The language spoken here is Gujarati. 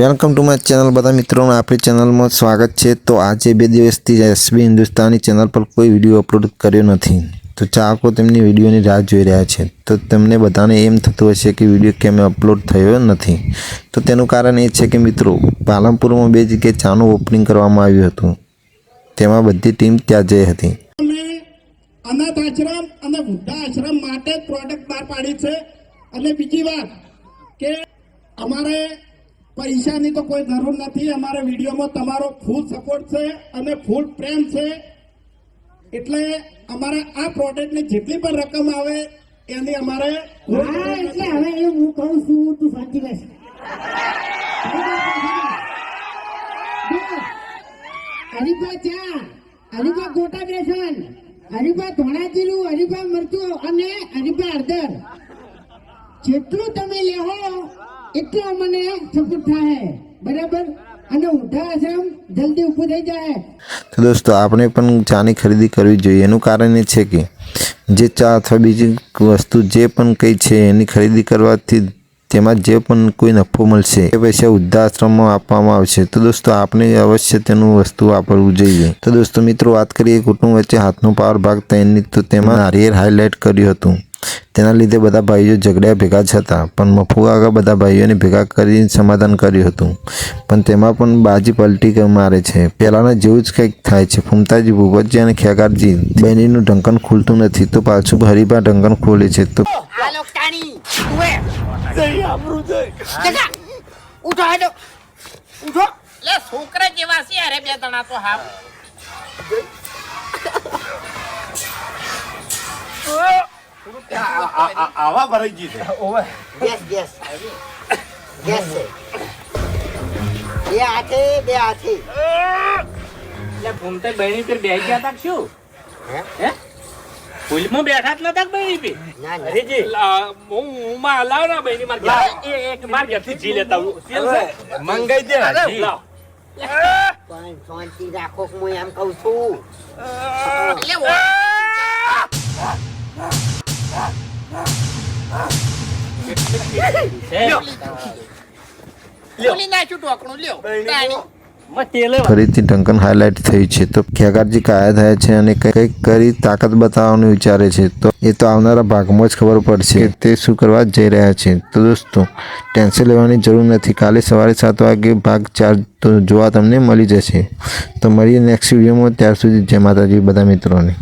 વેલકમ ટુ માય ચેનલ બધા મિત્રોનું આપણી ચેનલમાં સ્વાગત છે। તો આજે 2 દિવસથી એસબી હિન્દુસ્તાની ચેનલ પર કોઈ વિડીયો અપલોડ કર્યો નથી, તો ચાહકો તેમની વિડીયોની રાહ જોઈ રહ્યા છે। તો તેમને બધાને એમ થતું હશે કે વિડીયો કેમ અપલોડ થયો નથી, તો તેનું કારણ એ છે કે મિત્રો પાલનપુરમાં 2 જગ્યાએ ચાનું ઓપનિંગ કરવામાં આવ્યું હતું, તેમાં બધી ટીમ ત્યાં જઈ હતી। અનાથ આશ્રમ અને વૃદ્ધા આશ્રમ માટે પ્રોડક્ટ બહાર પાડી છે। અને બીજી વાત કે અમારે પૈસાની તો કોઈ જરૂર નથી, અમારા વિડીયોમાં તમારો ફૂલ સપોર્ટ છે અને ફૂલ પ્રેમ છે, એટલે અમારે આ પ્રોડક્ટની જેટલી પણ રકમ આવે એની અમારે એટલે હવે એ હું કહું છું તું સાચી લેશ। હરીફા ચા, હરીફા ગોટા બેસન, હરીફા ધોળા જીરું, હરીફા મરચું અને હરીફા હળદર, જેટલું તમે લેહો એટલો મને સપોર્ટ થાય, બરાબર? અને ઉઠા આશ્રમ જલ્દી ઊભું થઈ જાય। તો દોસ્તો આપણે પણ ચાની ખરીદી કરવી જોઈએ। એનું કારણ એ છે કે જે ચા અથવા બીજી વસ્તુ જે પણ કંઈ છે એની ખરીદી કરવાથી તેમાં જે પણ કોઈ નફો મળશે એ પૈસા વૃદ્ધાશ્રમમાં આપવામાં આવશે। તો દોસ્તો આપણે અવશ્ય તેનું વસ્તુ વાપરવું જોઈએ। તો દોસ્તો મિત્રો વાત કરીએ કુટુંબ વચ્ચે હાથનો પાવર ભાગ 3ની, તો તેમાં નારિયેળ હાઇલાઇટ કર્યું હતું। તેના લીધે બધા ભાઈઓ ઝઘડ્યા ભેગા જ હતા, પણ મફુ કાકા બધા ભાઈઓને ભેગા કરીને સમાધાન કર્યું હતું, પણ તેમાં પણ બાજી પલટી મારે છે। પહેલાના જેવું જ કંઈક થાય છે। ફૂમતાજી, ભૂપતજી અને ખેગારજી બેનીનું ઢંકણ ખુલતું નથી, તો પાછું હરીફા ઢંકણ ખોલે છે। તો છોકરા જેવા છે અરે બે જણા તો હાવ આવા ભરાઈ છે। ગેસ ગેસ ગેસ છે, બે હાથે એટલે ભૂમતે બહેણી પર બેસી ગયા તા શું હે ફૂલમાં બેઠા જ નતા બહેણી પે ના ના અરેજી હું માં લાવ ના બહેણી માર ઘર એક માર ઘરથી જી લેતા હું મંગાઈ દે લાવ પણ શાંતિ રાખો, હું એમ કહું છું। ફરીથી ઢંકણ હાઇલાઇટ થયું છે, તો ખેગારજી કાયા થયા છે અને કંઈક કરી તાકાત બતાવવાનું વિચારે છે। તો એ તો આવનારા ભાગમાં જ ખબર પડશે કે તે શું કરવા જઈ રહ્યા છે। તો દોસ્તો ટેન્શન લેવાની જરૂર નથી, કાલે સવારે 7 વાગે ભાગ 4 તો જોવા તમને મળી જશે। તો મળીએ નેક્સ્ટ વિડીયોમાં, ત્યાર સુધી જય માતાજી બધા મિત્રોને।